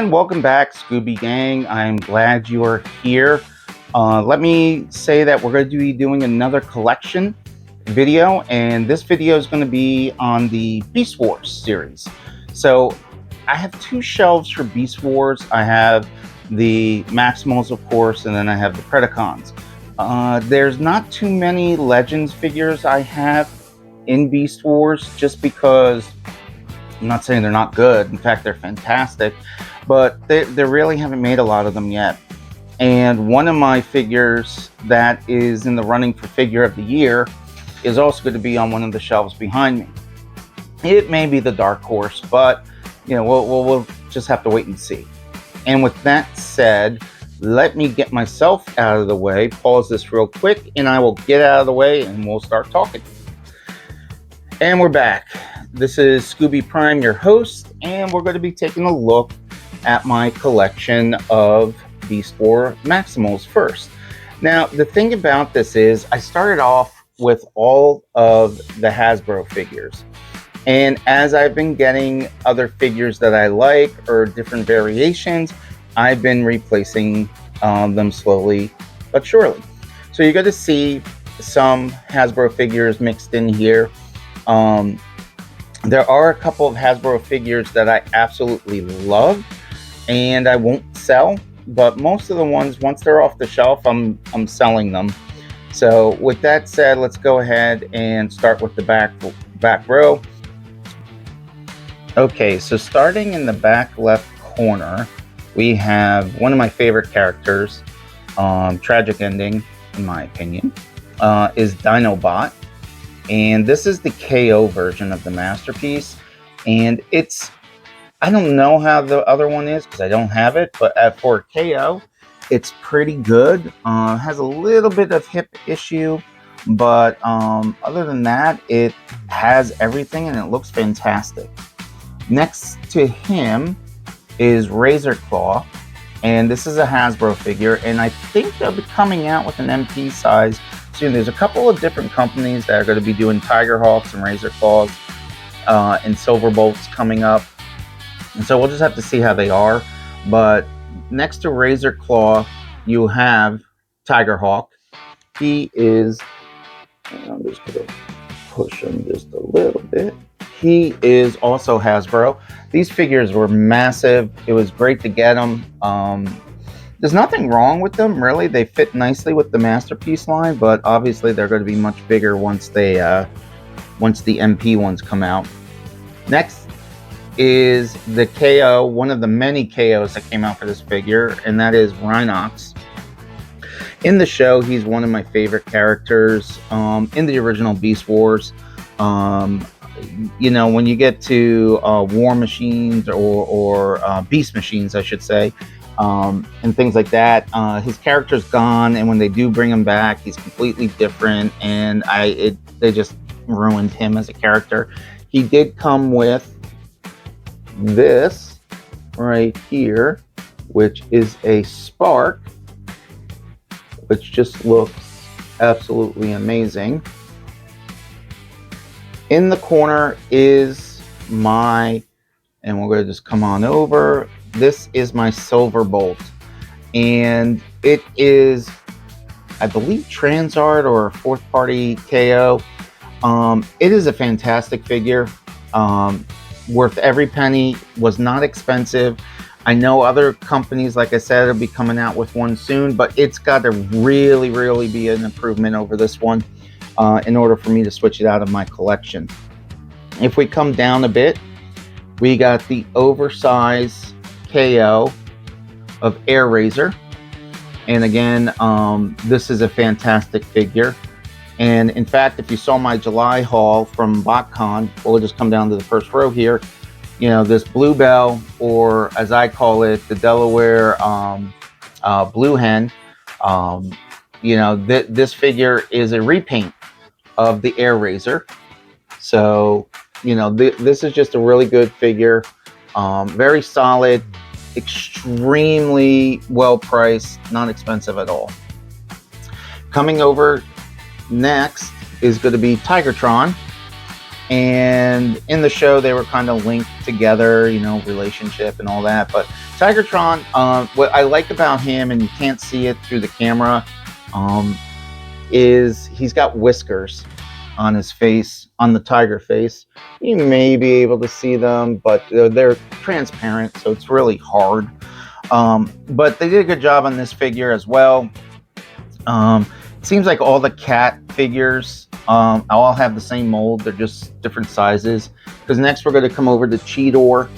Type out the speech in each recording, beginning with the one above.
And welcome back, Scooby Gang. I'm glad you are here. Let me say that we're going to be doing another collection video, and this video is going to be on the Beast Wars series. So I have two shelves for Beast Wars. I have the Maximals, of course, and then I have the Predacons. There's not too many Legends figures I have in Beast Wars, just because I'm not saying they're not good. In fact, they're fantastic, but they really haven't made a lot of them yet. And one of my figures that is in the running for Figure of the Year is also going to be on one of the shelves behind me. It may be the dark horse, but you know, we'll just have to wait and see. And with that said, let me get myself out of the way, pause this real quick, and I will get out of the way and we'll start talking. And we're back. This is Scooby Prime, your host, and we're going to be taking a look at my collection of Beast War Maximals first. Now, the thing about this is I started off with all of the Hasbro figures. And as I've been getting other figures that I like or different variations, I've been replacing them slowly but surely. So you're going to see some Hasbro figures mixed in here. There are a couple of Hasbro figures that I absolutely love and I won't sell, but most of the ones, once they're off the shelf, I'm selling them. So with that said, let's go ahead and start with the back row. Okay, so starting in the back left corner, we have one of my favorite characters, tragic ending in my opinion, is Dinobot. And this is the KO version of the Masterpiece. And it's, I don't know how the other one is because I don't have it, but for KO, it's pretty good. Has a little bit of hip issue, but other than that, it has everything and it looks fantastic. Next to him is Razor Claw, and this is a Hasbro figure, and I think they'll be coming out with an MP size soon. There's a couple of different companies that are going to be doing Tiger Hawks and Razor Claws and Silver Bolts coming up, and so we'll just have to see how they are. But next to Razor Claw, you have Tiger Hawk. He is, I'm just going to push him just a little bit. He is also Hasbro. These figures were massive. It was great to get them. There's nothing wrong with them, really. They fit nicely with the Masterpiece line, but obviously they're going to be much bigger once they once the MP ones come out. Next is the KO, one of the many KOs that came out for this figure, and that is Rhinox. In the show, he's one of my favorite characters in the original Beast Wars. You know, when you get to War Machines or Beast Machines, I should say, and things like that, his character's gone, and when they do bring him back, he's completely different, and they just ruined him as a character. He did come with this right here, which is a Spark, which just looks absolutely amazing. In the corner is my, and we're going to just come on over, this is my Silver Bolt. And it is, I believe, Transart or a fourth party KO. It is a fantastic figure. Worth every penny, was not expensive. I know other companies, like I said, will be coming out with one soon, but it's got to really be an improvement over this one. In order for me to switch it out of my collection. If we come down a bit, we got the oversized KO of Air Razor. And again, this is a fantastic figure. And in fact, if you saw my July haul from BotCon, we'll just come down to the first row here. You know, this Bluebell, or as I call it, the Delaware Blue Hen. You know, this figure is a repaint of the Air Razor. So, you know, this is just a really good figure. Very solid, extremely well priced, not expensive at all. Coming over next is going to be Tigertron. And in the show, they were kind of linked together, you know, relationship and all that. But Tigertron, what I like about him, and you can't see it through the camera, is he's got whiskers on his face, on the tiger face. You may be able to see them, but they're transparent, so it's really hard. But they did a good job on this figure as well. It seems like all the cat figures all have the same mold. They're just different sizes. Because next we're going to come over to Cheetor.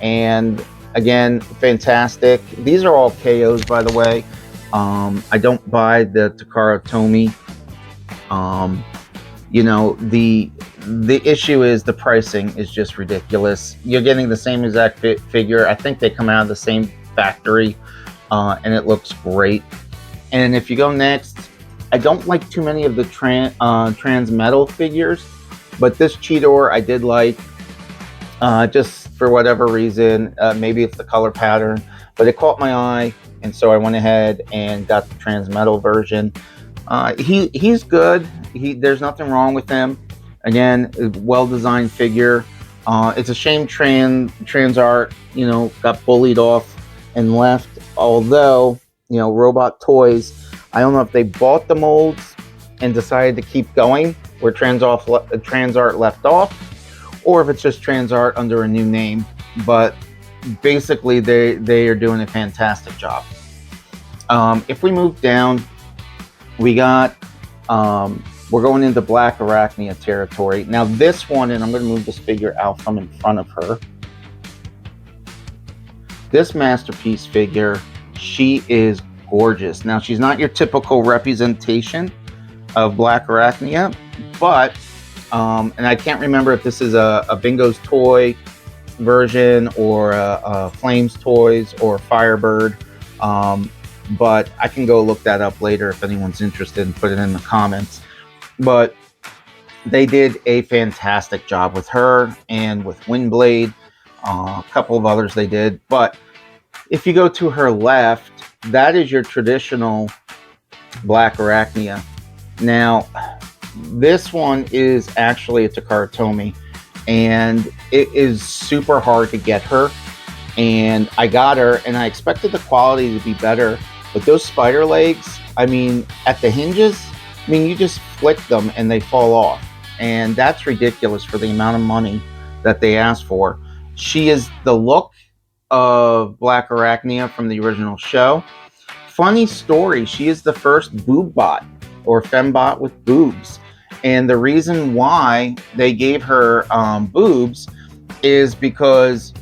And again, fantastic. These are all KOs, by the way. I don't buy the Takara Tomy. You know, the issue is the pricing is just ridiculous. You're getting the same exact figure. I think they come out of the same factory, and it looks great. And if you go next, I don't like too many of the trans metal figures, but this Cheetor I did like, just for whatever reason. Maybe it's the color pattern, but it caught my eye, and so I went ahead and got the trans metal version. He's good. There's nothing wrong with him. Again, well-designed figure. It's a shame trans art, you know, got bullied off and left. Although, you know, Robot Toys, I don't know if they bought the molds and decided to keep going where trans art left off, or if it's just trans art under a new name. But basically, they are doing a fantastic job. If we move down, we got we're going into Black Arachnia territory. Now this one, and I'm going to move this figure out from in front of her. This masterpiece figure, she is gorgeous. Now she's not your typical representation of Black Arachnia, but and I can't remember if this is a Bingo's Toy version or a Flames Toys or Firebird, but I can go look that up later if anyone's interested and put it in the comments. But they did a fantastic job with her and with Windblade, a couple of others they did. But if you go to her left, that is your traditional Black Arachnia. Now, this one is actually a Takara Tomy, and it is super hard to get her. And I got her, and I expected the quality to be better, but those spider legs, I mean, at the hinges, I mean, you just flick them and they fall off. And that's ridiculous for the amount of money that they asked for. She is the look of Black Arachnia from the original show. Funny story, she is the first boob bot or fembot with boobs. And the reason why they gave her boobs is because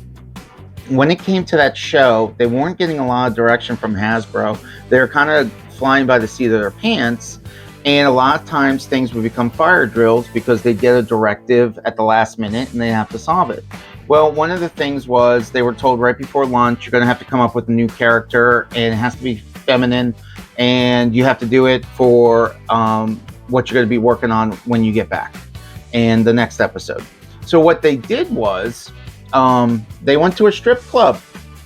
when it came to that show, they weren't getting a lot of direction from Hasbro. They were kind of flying by the seat of their pants. And a lot of times things would become fire drills because they get a directive at the last minute and they have to solve it. Well, one of the things was they were told right before lunch, you're going to have to come up with a new character and it has to be feminine and you have to do it for what you're going to be working on when you get back and the next episode. So what they did was they went to a strip club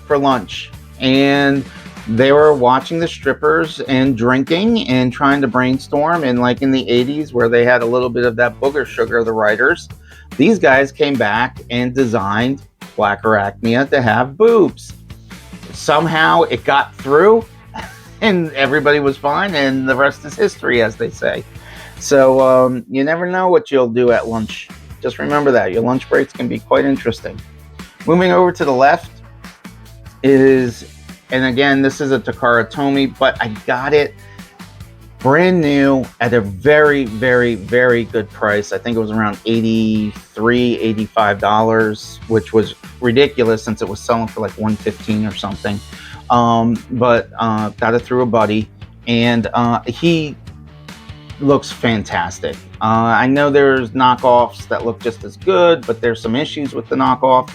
for lunch and they were watching the strippers and drinking and trying to brainstorm. And like in the 80s where they had a little bit of that booger sugar, the writers, these guys came back and designed Black Arachnia to have boobs. Somehow it got through and everybody was fine, and the rest is history, as they say. So you never know what you'll do at lunch. Just remember that. Your lunch breaks can be quite interesting. Moving over to the left is, and again, this is a Takara Tomy, but I got it brand new at a very, very, very good price. I think it was around $83, $85, which was ridiculous since it was selling for like $115 or something. But got it through a buddy, and he looks fantastic. I know there's knockoffs that look just as good, but there's some issues with the knockoff.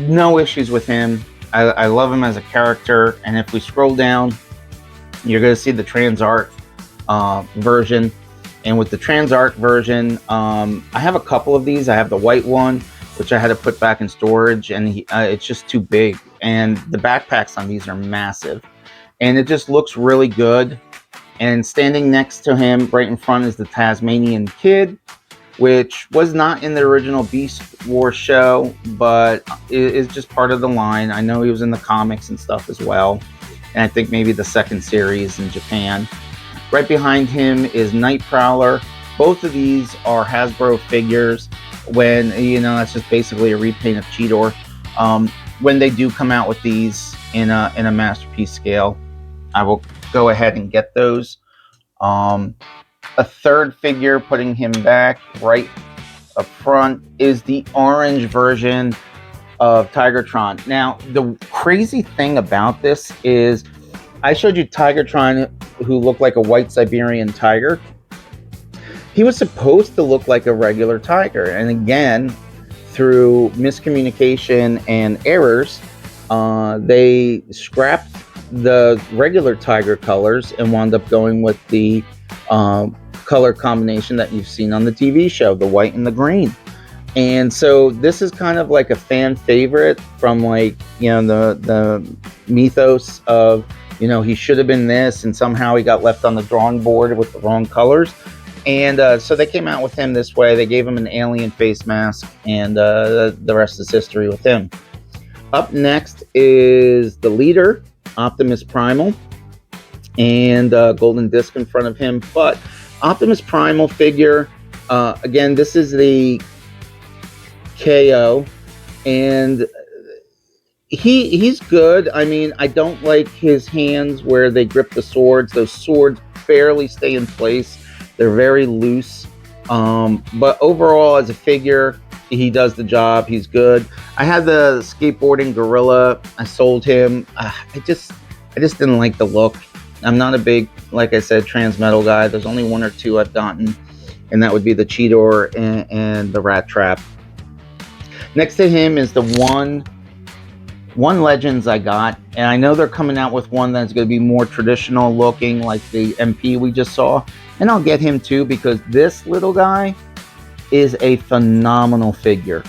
No issues with him. I love him as a character, and if we scroll down, you're going to see the trans art version. And with the trans art version, I have a couple of these. I have the white one, which I had to put back in storage, and it's just too big. And the backpacks on these are massive, and it just looks really good. And standing next to him, right in front, is the Tasmanian Kid. which was not in the original Beast Wars show, but is just part of the line. I know he was in the comics and stuff as well, and I think maybe the second series in Japan. Right behind him is Nightprowler. Both of these are Hasbro figures. When, that's just basically a repaint of Cheetor. When they do come out with these in a masterpiece scale, I will go ahead and get those. A third figure, putting him back right up front, is the orange version of Tigertron. Now, the crazy thing about this is I showed you Tigertron, who looked like a white Siberian tiger. He was supposed to look like a regular tiger, and again, through miscommunication and errors, they scrapped the regular tiger colors and wound up going with the color combination that you've seen on the TV show, the white and the green. And so this is kind of like a fan favorite from, like, the mythos of, he should have been this, and somehow he got left on the drawing board with the wrong colors. And so they came out with him this way. They gave him an alien face mask, and the rest is history with him. Up next is the leader, Optimus Primal, and golden disc in front of him. But Optimus Primal figure, again, this is the KO, and he's good. I mean, I don't like his hands where they grip the swords. Those swords barely stay in place. They're very loose. But overall, as a figure, he does the job. He's good. I had the skateboarding gorilla. I sold him. I just didn't like the look. I'm not a big, like I said, trans metal guy. There's only one or two I've gotten, and that would be the Cheetor and the Rat Trap. Next to him is the one Legends I got, and I know they're coming out with one that's going to be more traditional looking, like the MP we just saw, and I'll get him too, because this little guy is a phenomenal figure,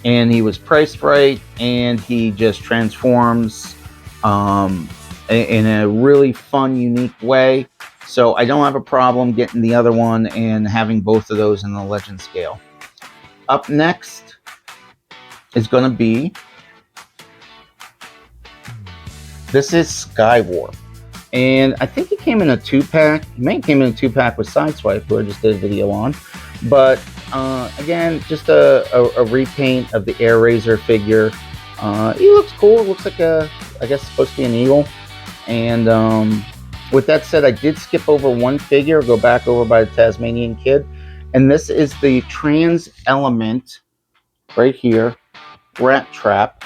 and he was priced right, and he just transforms in a really fun, unique way. So I don't have a problem getting the other one and having both of those in the Legend scale. Up next is going to be, this is Skywarp, and I think he came in a 2-pack. He may have came in a 2-pack with Sideswipe, who I just did a video on. But again, just a repaint of the Air Razor figure. He looks cool. Looks like I guess supposed to be an eagle. And with that said, I did skip over one figure, go back over by the Tasmanian Kid, and this is the Trans Element right here, Rat Trap.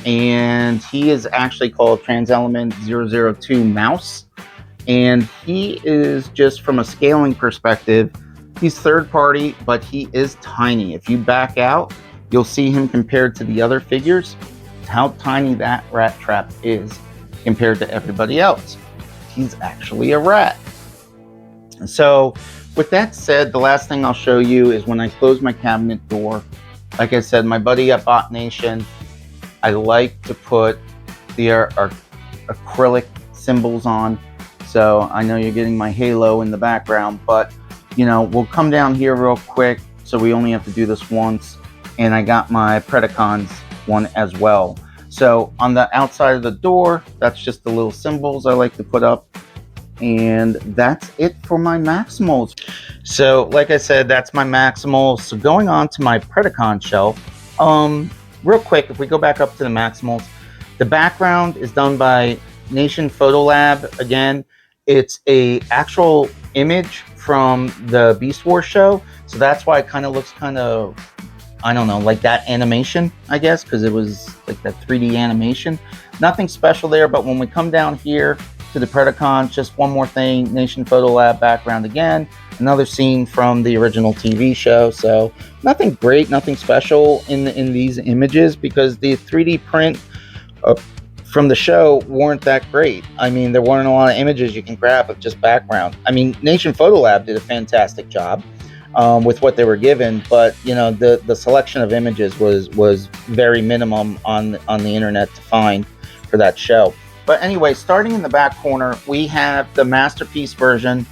And he is actually called Trans Element 002 Mouse, and he is, just from a scaling perspective, he's third party, but he is tiny. If you back out, you'll see him compared to the other figures, how tiny that Rat Trap is compared to everybody else. He's actually a rat. So with that said, the last thing I'll show you is when I close my cabinet door. Like I said, my buddy at Bot Nation, I like to put the acrylic symbols on. So I know you're getting my halo in the background, but we'll come down here real quick, so we only have to do this once. And I got my Predacons one as well. So on the outside of the door, that's just the little symbols I like to put up. And that's it for my Maximals. So like I said, that's my Maximals. So going on to my Predacon shelf, real quick, if we go back up to the Maximals, the background is done by Nation Photo Lab. Again, it's a actual image from the Beast Wars show, so that's why it kind of looks kind of, I don't know, like that animation, I guess, because it was like that 3D animation. Nothing special there, but when we come down here to the Predacons, just one more thing, Nation Photo Lab background again, another scene from the original TV show. So nothing great, nothing special in these images, because the 3D print from the show weren't that great. I mean, there weren't a lot of images you can grab of just background. I mean, Nation Photo Lab did a fantastic job with what they were given, but the selection of images was very minimum on the internet to find for that show. But anyway, starting in the back corner, we have the masterpiece version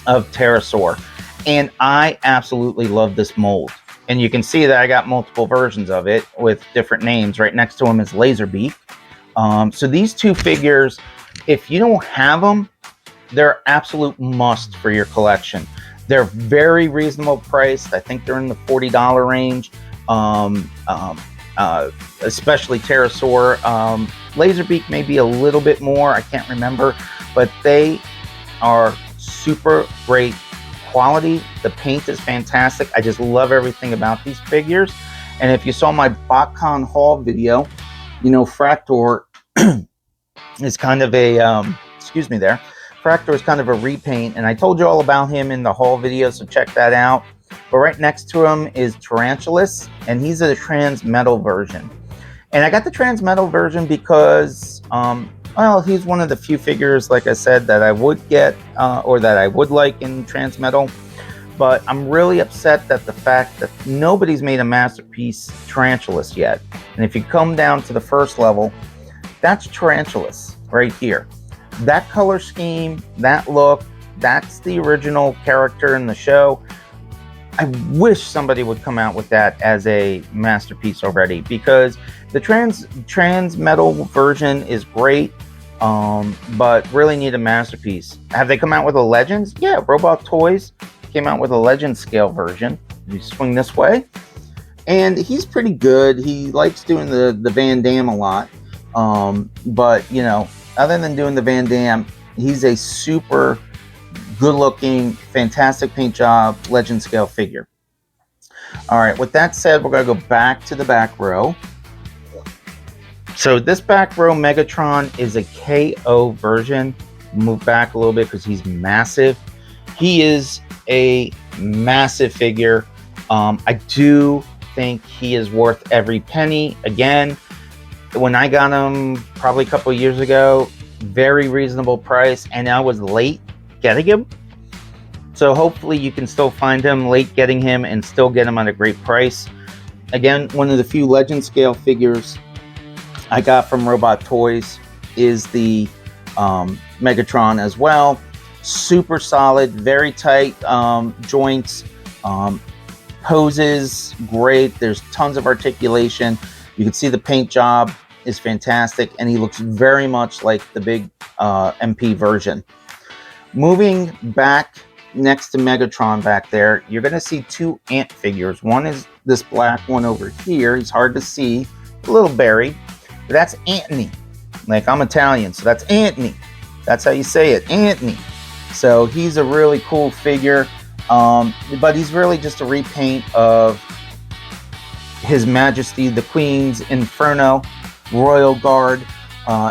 of Pterosaur. And I absolutely love this mold. And you can see that I got multiple versions of it with different names. Right next to him is Laserbeak. So these two figures, if you don't have them, they're absolute must for your collection. They're very reasonable priced. I think they're in the $40 range. Especially Pterosaur. Laserbeak may be a little bit more. I can't remember, but they are super great quality. The paint is fantastic. I just love everything about these figures. And if you saw my BotCon haul video, you know Fractor is kind of a excuse me there. Fractor is kind of a repaint, and I told you all about him in the haul video, so check that out. But right next to him is Tarantulas, and he's a trans metal version. And I got the trans metal version because, well, he's one of the few figures, like I said, that I would get or that I would like in trans metal. But I'm really upset that the fact that nobody's made a masterpiece Tarantulas yet. And if you come down to the first level, that's Tarantulas right here. That color scheme, that look, that's the original character in the show. I wish somebody would come out with that as a masterpiece already, because the trans metal version is great, but really need a masterpiece. Have they come out with a Legends? Yeah, Robot Toys came out with a Legends scale version. You swing this way, and he's pretty good. He likes doing the Van Damme a lot, but you know, other than doing the Van Damme, he's a super good-looking, fantastic paint job, Legend scale figure. All right, with that said, we're going to go back to the back row. So this back row Megatron is a KO version. Move back a little bit because he's massive. He is a massive figure. I do think he is worth every penny. Again, when I got him probably a couple of years ago, very reasonable price, and I was late getting him. So hopefully you can still find him late getting him and still get him at a great price. Again, one of the few Legend scale figures I got from Robot Toys is the Megatron as well. Super solid, very tight joints, poses great. There's tons of articulation. You can see the paint job is fantastic, and he looks very much like the big MP version. Moving back next to Megatron back there, you're going to see two ant figures. One is this black one over here. He's hard to see, a little buried. But that's Antony. Like, I'm Italian, so that's Antony. That's how you say it, Antony. So he's a really cool figure, but he's really just a repaint of His Majesty the Queen's Inferno Royal Guard.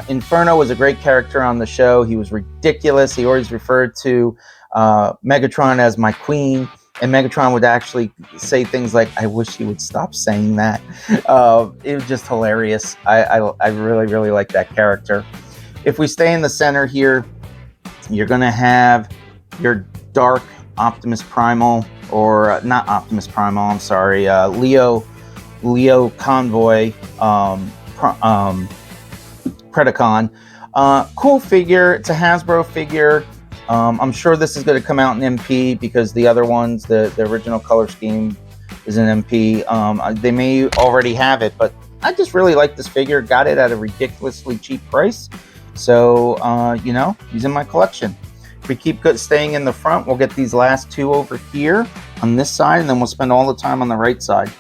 Inferno was a great character on the show. He was ridiculous. He always referred to Megatron as my queen, and Megatron would actually say things like, I wish he would stop saying that. It was just hilarious. I really, really like that character. If we stay in the center here, you're going to have your Dark Optimus Primal, or not Optimus Primal, I'm sorry, Leo Convoy, Predacon. Cool figure. It's a Hasbro figure. I'm sure this is going to come out in MP because the other ones, the original color scheme is an MP. They may already have it, but I just really like this figure. Got it at a ridiculously cheap price. So, you know, he's in my collection. If we keep staying in the front, we'll get these last two over here on this side, and then we'll spend all the time on the right side.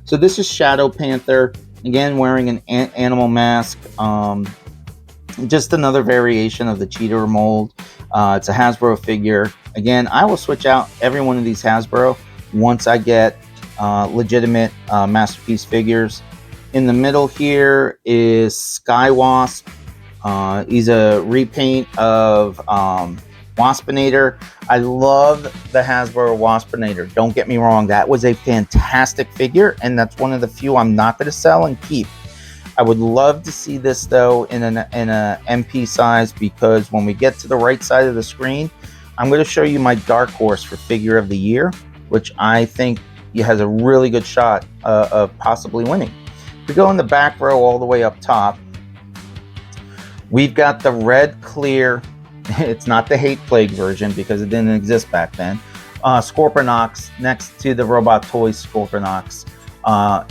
So this is Shadow Panther, again, wearing an animal mask. Just another variation of the cheater mold. It's a Hasbro figure. Again, I will switch out every one of these Hasbro once I get legitimate masterpiece figures. In the middle here is Sky Wasp. He's a repaint of Waspinator. I love the Hasbro Waspinator. Don't get me wrong. That was a fantastic figure, and that's one of the few I'm not going to sell and keep. I would love to see this, though, in a MP size, because when we get to the right side of the screen, I'm going to show you my dark horse for Figure of the Year, which I think he has a really good shot of possibly winning. If we go in the back row all the way up top, we've got the red clear. It's not the Hate Plague version because it didn't exist back then. Scorponok next to the Robot Toys Scorponok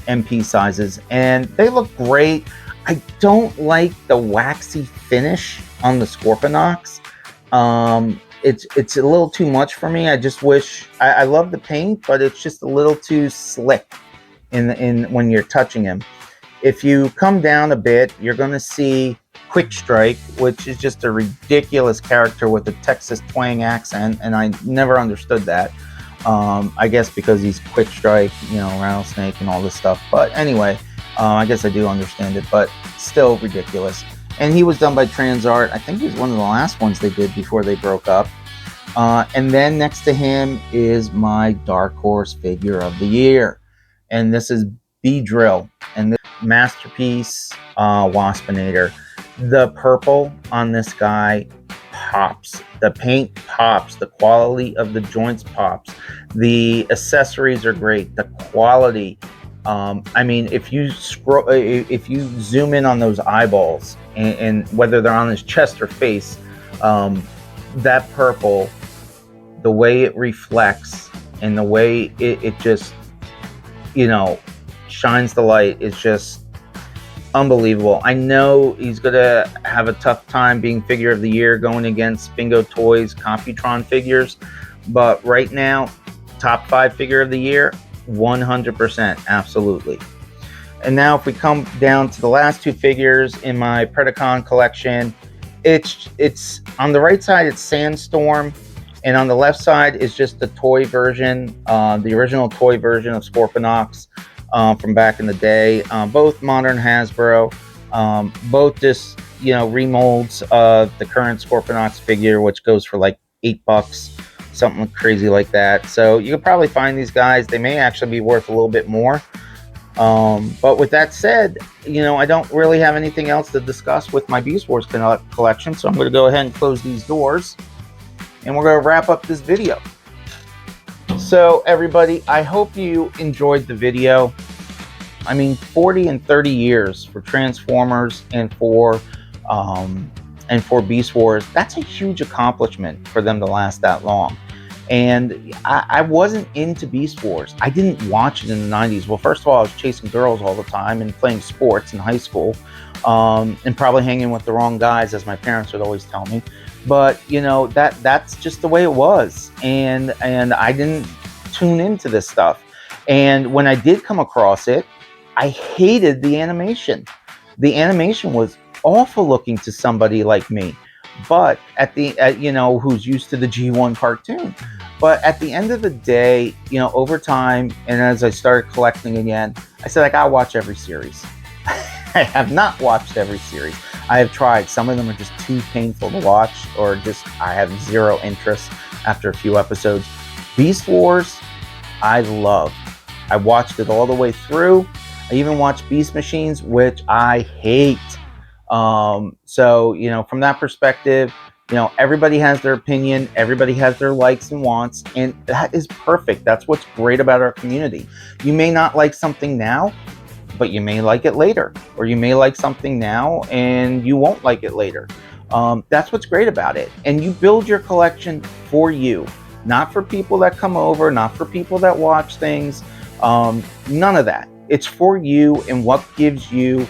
MP sizes, and they look great. I don't like the waxy finish on the Scorponok. It's a little too much for me. I just wish I love the paint, but it's just a little too slick in when you're touching him. If you come down a bit, you're going to see Quick Strike, which is just a ridiculous character with a Texas twang accent, and I never understood that. I guess because he's Quick Strike, you know, Rattlesnake and all this stuff. But anyway, I guess I do understand it, but still ridiculous. And he was done by Transart. I think he was one of the last ones they did before they broke up. And then next to him is my Dark Horse figure of the year. And this is B-Drill. And this masterpiece Waspinator. The purple on this guy pops. The paint pops. The quality of the joints pops. The accessories are great. The quality. I mean, if you zoom in on those eyeballs, and whether they're on his chest or face, that purple, the way it reflects and the way it just, you know, shines the light is just unbelievable. I know he's gonna have a tough time being figure of the year going against Bingo Toys Computron figures, but right now, top 5 figure of the year, 100%, absolutely. And now if we come down to the last 2 figures in my Predacon collection, it's on the right side, it's Sandstorm, and on the left side is just the toy version, the original toy version of Scorponok from back in the day. Both modern Hasbro, both just, you know, remolds of the current Scorponok figure, which goes for like $8, something crazy like that. So you could probably find these guys. They may actually be worth a little bit more. But with that said, you know, I don't really have anything else to discuss with my Beast Wars collection, so I'm going to go ahead and close these doors, and we're going to wrap up this video. So everybody, I hope you enjoyed the video. I mean, 40 and 30 years for Transformers and for Beast Wars, that's a huge accomplishment for them to last that long. And I wasn't into Beast Wars. I didn't watch it in the 90s. Well, first of all, I was chasing girls all the time and playing sports in high school, and probably hanging with the wrong guys, as my parents would always tell me. But, you know, that's just the way it was. And I didn't tune into this stuff. And when I did come across it, I hated the animation. The animation was awful looking to somebody like me. But you know, who's used to the G1 cartoon. But at the end of the day, you know, over time, and as I started collecting again, I said, I gotta watch every series. I have not watched every series. I have tried. Some of them are just too painful to watch, or just I have zero interest after a few episodes. Beast Wars, I love. I watched it all the way through. I even watched Beast Machines, which I hate. So, you know, from that perspective, you know, everybody has their opinion, everybody has their likes and wants, and that is perfect. That's what's great about our community. You may not like something now, but you may like it later, or you may like something now and you won't like it later. That's what's great about it. And you build your collection for you, not for people that come over, not for people that watch things, none of that. It's for you and what gives you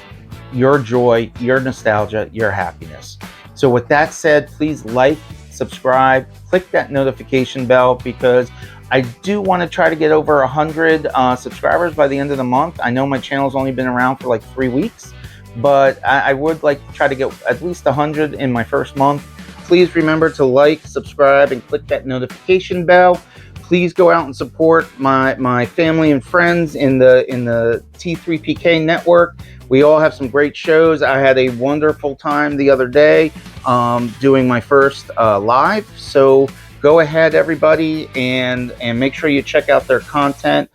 your joy, your nostalgia, your happiness. So with that said, please like, subscribe, click that notification bell, because I do want to try to get over 100 subscribers by the end of the month. I know my channel's only been around for like 3 weeks, but I would like to try to get at least 100 in my first month. Please remember to like, subscribe, and click that notification bell. Please go out and support my family and friends in the T3PK network. We all have some great shows. I had a wonderful time the other day doing my first live. So go ahead, everybody, and make sure you check out their content.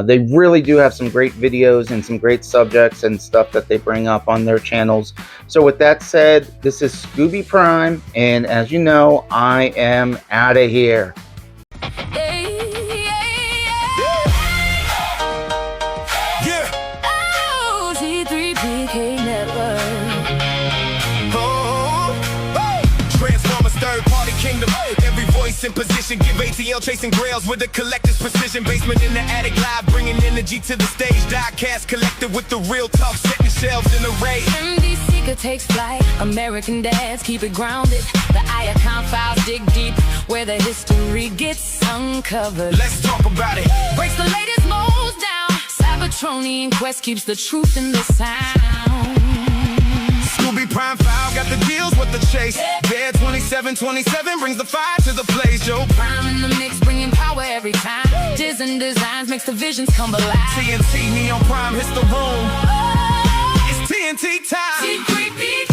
They really do have some great videos and some great subjects and stuff that they bring up on their channels. So with that said, this is Scooby Prime, and as you know, I am out of here. In position mission. Give ATL chasing grails with a collector's precision. Basement in the attic live, bringing energy to the stage. Diecast collector with the real talk, setting shelves in array. MD Seeker takes flight, American dads keep it grounded. The icon files dig deep, where the history gets uncovered. Let's talk about it. Breaks the latest molds down. Cybertronian Quest keeps the truth in the sound. Scooby Prime File got the deals with the chase. Bear 2727 brings the fire to the place. Joe Prime in the mix, bringing power every time. Diz and Designs makes the visions come alive. TNT Neon Prime hits the room. It's TNT time. Secret